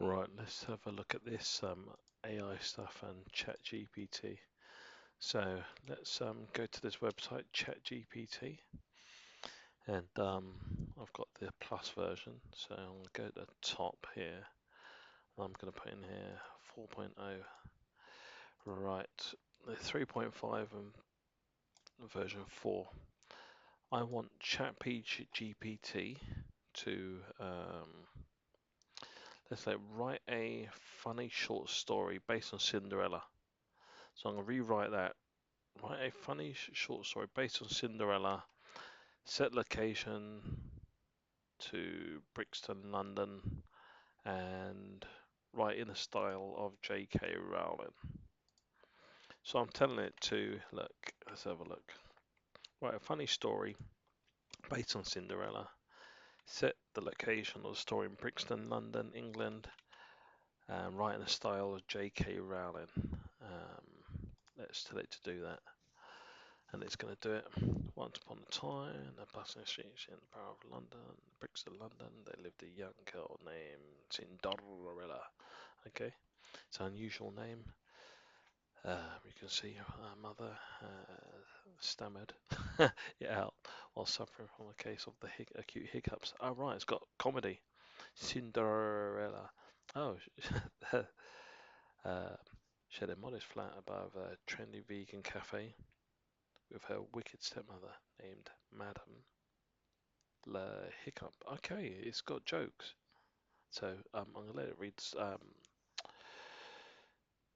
Right, let's have a look at this AI stuff and Chat GPT. So let's go to this website, Chat GPT, and I've got the plus version. So I'm going to go to the top here. I'm going to put in here 4.0. Right, the 3.5 and version 4. I want Chat GPT to let's say write a funny short story based on Cinderella. So I'm going to rewrite that. Write a funny short story based on Cinderella. Set location to Brixton, London, and write in the style of J.K. Rowling. So I'm telling it to look. Let's have a look. Write a funny story based on Cinderella. Set the location of the story in Brixton, London, England, and write in the style of J.K. Rowling. Let's tell it to do that. And it's going to do it. Once upon a time, a bustling street in the borough of London, Brixton, London, there lived a young girl named Cinderella. Okay, it's an unusual name. You can see her mother stammered it out while suffering from a case of the acute hiccups. Oh, right, it's got comedy. Cinderella. Oh, uh, she had a modest flat above a trendy vegan cafe with her wicked stepmother named Madame La Hiccup. Okay, it's got jokes. So I'm gonna let it read,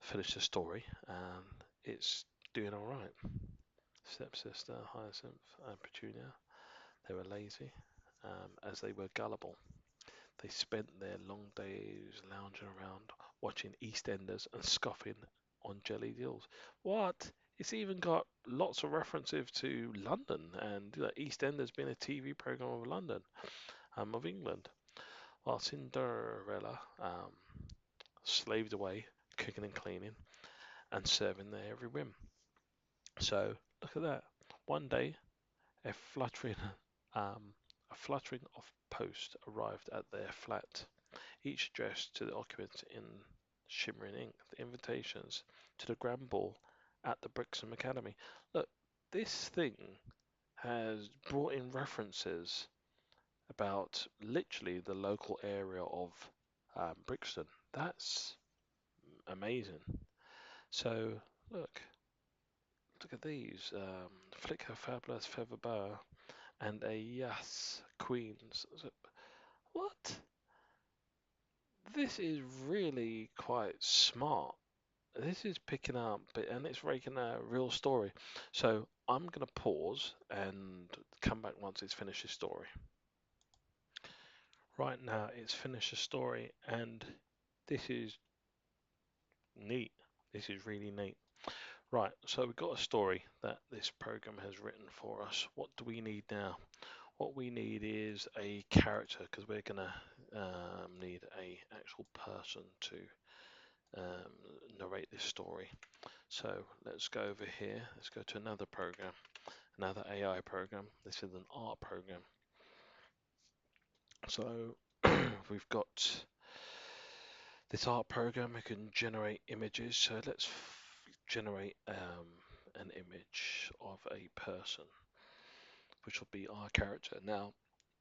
finish the story, and it's doing all right. Stepsister Hyacinth and Petunia, they were lazy, as they were gullible. They spent their long days lounging around, watching EastEnders and scoffing on jelly deals. What? It's even got lots of references to London and EastEnders being a TV program of London, of England. While Cinderella slaved away, cooking and cleaning and serving their every whim. So look at that. One day, a fluttering, um, a fluttering of post arrived at their flat, each addressed to the occupants in shimmering ink. The invitations to the grand ball at the Brixton Academy. Look, this thing has brought in references about literally the local area of Brixton. That's amazing. So look, look at these. Flicker Fabulous Feather Boa and a Yas Queens. What? This is really quite smart. This is picking up, and it's making a real story. So I'm going to pause and come back once it's finished the story. Right now, it's finished the story, and this is neat. This is really neat. Right, so we've got a story that this program has written for us. What do we need now? What we need is a character because we're gonna need a actual person to um, narrate this story. So let's go over here. Let's go to another program, another AI program. This is an art program. So we've got this art program. We can generate images. So let's generate an image of a person, which will be our character. Now,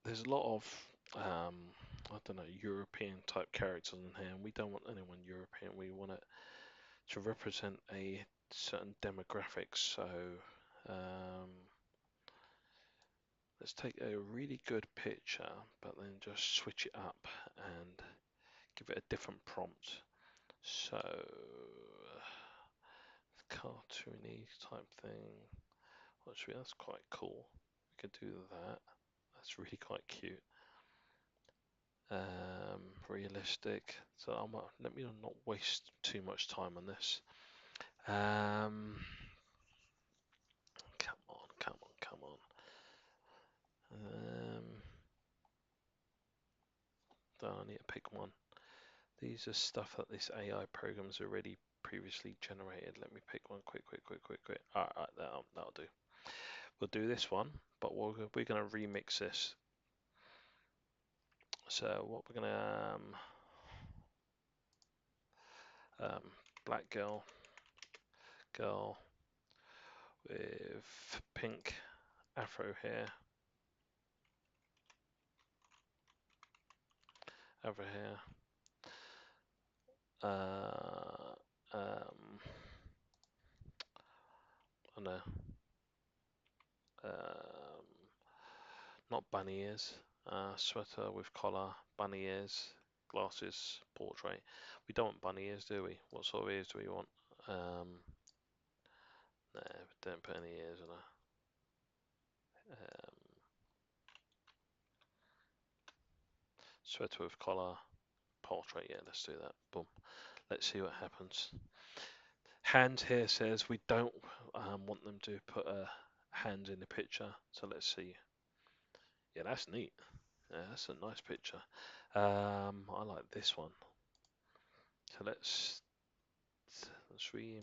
there's a lot of I don't know, European type characters in here, and we don't want anyone European. We want it to represent a certain demographic. So um, let's take a really good picture, but then just switch it up and give it a different prompt. So cartoony type thing. Actually, that's quite cool. We could do that. That's really quite cute. Realistic. So let me not waste too much time on this. Come on, come on, come on. I need to pick one. These are stuff that this AI program's already previously generated. Let me pick one quick, quick, quick, quick, quick. All right, that'll do. We'll do this one, but we're going to remix this. So what we're going to Black girl with pink afro hair, I know, not bunny ears, sweater with collar, bunny ears, glasses, portrait. We don't want bunny ears, do we? What sort of ears do we want? No, don't put any ears on her. Sweater with collar, portrait. Yeah, let's do that. Boom. Let's see what happens. Hand here says we don't want them to put a hand in the picture. So let's see. Yeah, that's neat. Yeah, that's a nice picture. I like this one. So let's should we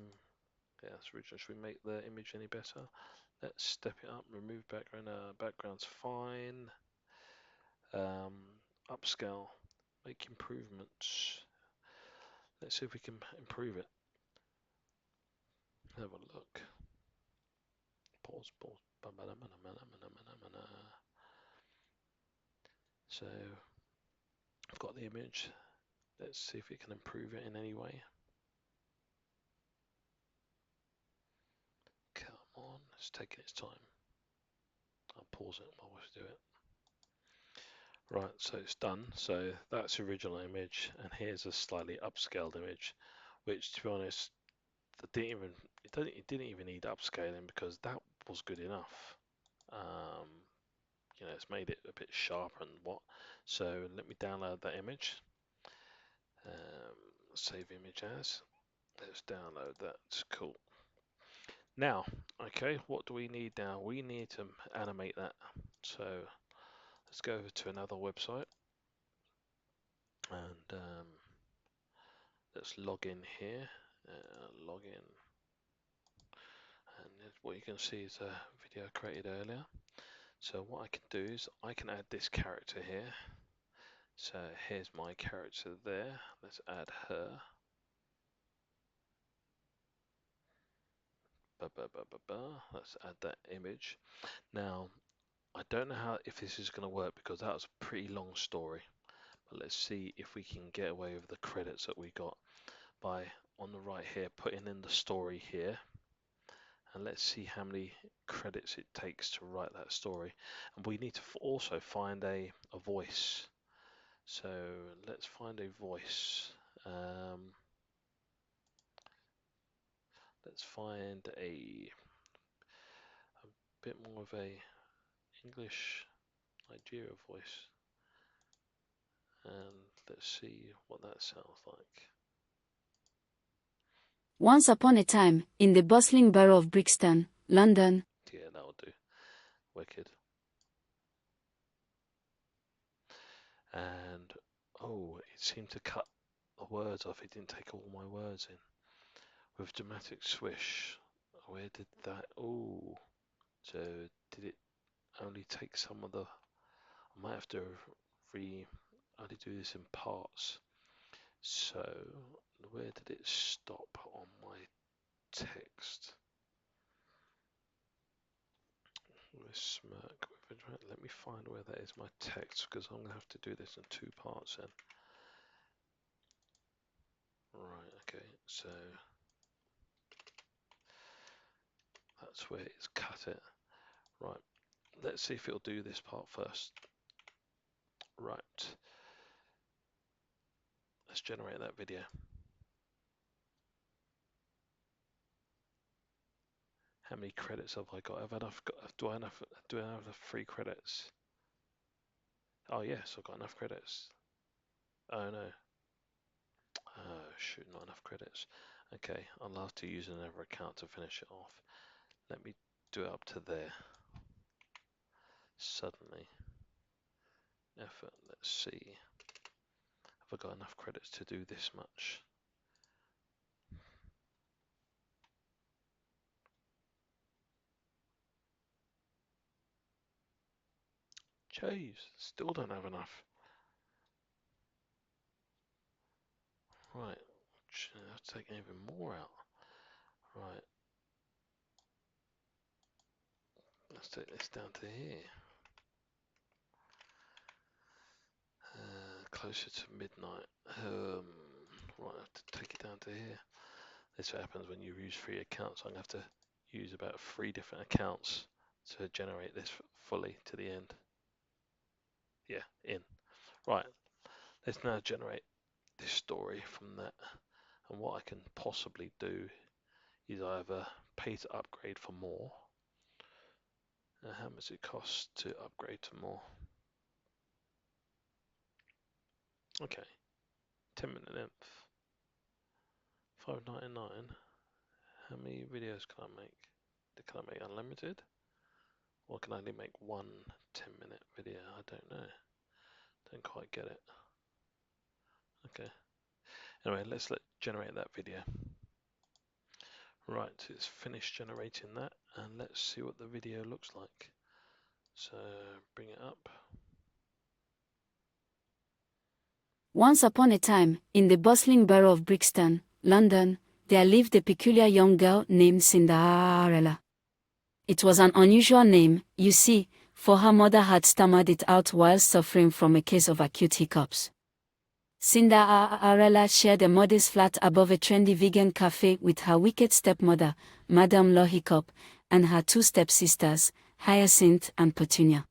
make the image any better? Let's step it up. Remove background. Background's fine. Upscale. Make improvements. Let's see if we can improve it. Have a look. Pause. So I've got the image. Let's see if we can improve it in any way. Come on, it's taking its time. I'll pause it while we do it. Right, so it's done. So that's the original image, and here's a slightly upscaled image, which, to be honest, it didn't even need upscaling because that was good enough. It's made it a bit sharper and what. So let me download that image. Save image as. Let's download that. Cool. Now, okay, what do we need now? We need to animate that. So let's go over to another website and let's log in here. Log in. And what you can see is a video I created earlier. So what I can do is I can add this character here. So here's my character there. Let's add her. Let's add that image. Now, I don't know if this is going to work because that was a pretty long story. But let's see if we can get away with the credits that we got by, on the right here, putting in the story here. And let's see how many credits it takes to write that story. And we need to also find a voice. So let's find a voice. Let's find a bit more of a English Nigeria voice. And let's see what that sounds like. Once upon a time, in the bustling borough of Brixton, London. Yeah, that'll do. Wicked. And, oh, it seemed to cut the words off. It didn't take all my words in. With dramatic swish. Where did that... Oh. So, did it only take some of the... I might have to only do this in parts. So, where did it stop on my text? With smirk. Let me find where that is my text because I'm going to have to do this in 2 parts then. Right, okay, so that's where it's cut it. Right, let's see if it'll do this part first. Right, let's generate that video. How many credits have I got? Do I have enough free credits? Oh yes, I've got enough credits. Oh no. Oh shoot, not enough credits. Okay, I'll have to use another account to finish it off. Let me do it up to there. Suddenly. Effort, let's see. Have I got enough credits to do this much? Jeez, still don't have enough. Right, I've taken even more out. Right, let's take this down to here. Closer to midnight. Right, I have to take it down to here. This happens when you use 3 accounts. I'm going to have to use about 3 different accounts to generate this fully to the end. Yeah, in. Right, let's now generate this story from that. And what I can possibly do is either pay to upgrade for more. How much it costs to upgrade to more? Okay, 10-minute length, $5.99. How many videos can I make? Can I make unlimited? Or can I only make one 10-minute video? I don't know. Don't quite get it. Okay. Anyway, let's generate that video. Right, it's finished generating that, and let's see what the video looks like. So bring it up. Once upon a time, in the bustling borough of Brixton, London, there lived a peculiar young girl named Cinderella. It was an unusual name, you see, for her mother had stammered it out while suffering from a case of acute hiccups. Cinderella shared a modest flat above a trendy vegan cafe with her wicked stepmother, Madame Lohiccup, and her 2 stepsisters, Hyacinth and Petunia.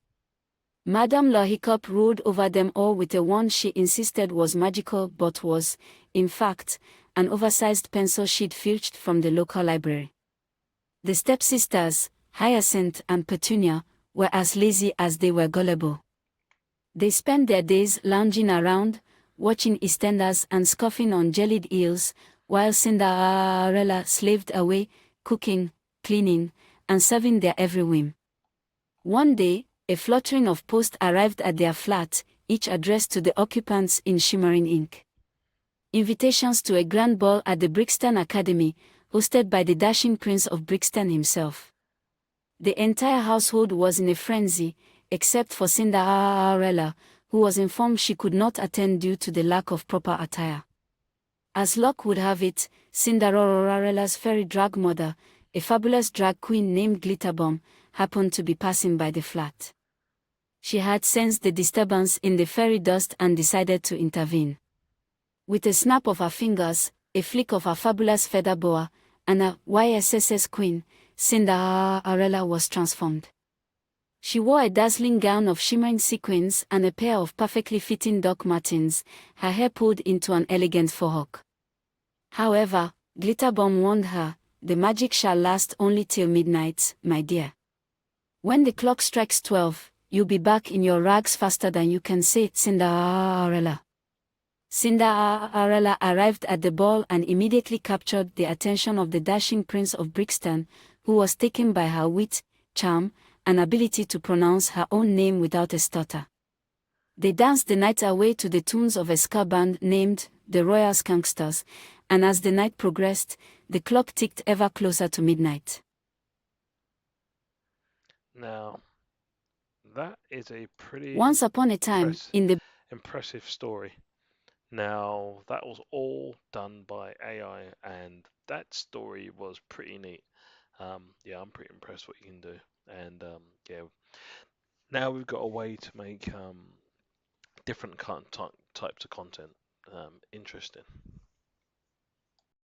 Madame Lohiccup ruled over them all with a wand she insisted was magical but was, in fact, an oversized pencil she'd filched from the local library. The stepsisters, Hyacinth and Petunia, were as lazy as they were gullible. They spent their days lounging around, watching EastEnders and scoffing on jellied eels, while Cinderella slaved away, cooking, cleaning, and serving their every whim. One day, a fluttering of posts arrived at their flat, each addressed to the occupants in shimmering ink. Invitations to a grand ball at the Brixton Academy, hosted by the dashing Prince of Brixton himself. The entire household was in a frenzy, except for Cinderella, who was informed she could not attend due to the lack of proper attire. As luck would have it, Cinderella's fairy drag mother, a fabulous drag queen named Glitterbomb, happened to be passing by the flat. She had sensed the disturbance in the fairy dust and decided to intervene. With a snap of her fingers, a flick of her fabulous feather boa, and a YSSS queen, Cinderella was transformed. She wore a dazzling gown of shimmering sequins and a pair of perfectly fitting Doc Martens, her hair pulled into an elegant faux-hawk. However, Glitterbomb warned her, "The magic shall last only till midnight, my dear. When the clock strikes 12, you'll be back in your rags faster than you can say, Cinderella." Cinderella arrived at the ball and immediately captured the attention of the dashing Prince of Brixton, who was taken by her wit, charm, and ability to pronounce her own name without a stutter. They danced the night away to the tunes of a ska band named the Royal Skunksters, and as the night progressed, the clock ticked ever closer to midnight. Now, that is a pretty Once upon a time, in the impressive story. Now, that was all done by AI, and that story was pretty neat. Yeah, I'm pretty impressed what you can do. And yeah, now we've got a way to make different types of content interesting.